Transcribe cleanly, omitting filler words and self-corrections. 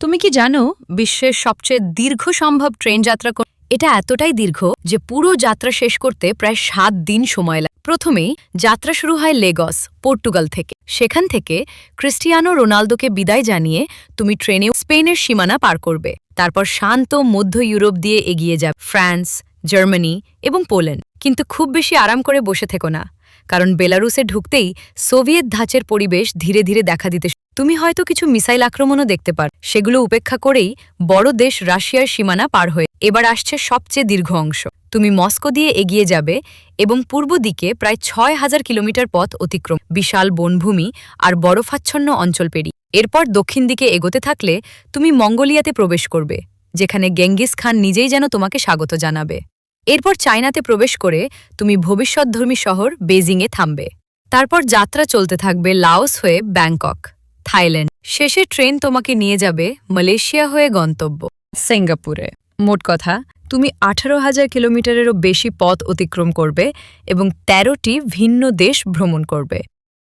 তুমি কি জানো বিশ্বের সবচেয়ে দীর্ঘ সম্ভব ট্রেন যাত্রা এটা এতটাই দীর্ঘ যে পুরো যাত্রা শেষ করতে প্রায় 7 দিন সময় লাগে। প্রথমেই যাত্রা শুরু হয় লেগস, পর্তুগাল থেকে। সেখান থেকে ক্রিস্টিয়ানো রোনালদোকে বিদায় জানিয়ে তুমি ট্রেনে স্পেনের সীমানা পার করবে। তারপর শান্ত মধ্য ইউরোপ দিয়ে এগিয়ে যাবে ফ্রান্স, জার্মানি এবং পোল্যান্ড। কিন্তু খুব বেশি আরাম করে বসে থেকো না, কারণ বেলারুসে ঢুকতেই সোভিয়েত ধাঁচের পরিবেশ ধীরে ধীরে দেখা দিতে তুমি হয়তো কিছু মিসাইল আক্রমণও দেখতে পার। সেগুলো উপেক্ষা করেই বড় দেশ রাশিয়ার সীমানা পার হয়ে এবার আসছে সবচেয়ে দীর্ঘ অংশ। তুমি মস্কো দিয়ে এগিয়ে যাবে এবং পূর্ব দিকে প্রায় ৬,০০০ কিলোমিটার পথ অতিক্রম, বিশাল বনভূমি আর বরফাচ্ছন্ন অঞ্চল পেরিয়ে। এরপর দক্ষিণ দিকে এগোতে থাকলে তুমি মঙ্গোলিয়াতে প্রবেশ করবে, যেখানে গেঙ্গিস খান নিজেই যেন তোমাকে স্বাগত জানাবে। এরপর চায়নাতে প্রবেশ করে তুমি ভবিষ্যৎধর্মী শহর বেজিংয়ে থামবে। তারপর যাত্রা চলতে থাকবে লাওস হয়ে ব্যাংকক, থাইল্যান্ড। শেষে ট্রেন তোমাকে নিয়ে যাবে মালয়েশিয়া হয়ে গন্তব্য সিঙ্গাপুরে। মোট কথা, তুমি ১৮,০০০ কিলোমিটারেরও বেশি পথ অতিক্রম করবে এবং ১৩টি ভিন্ন দেশ ভ্রমণ করবে।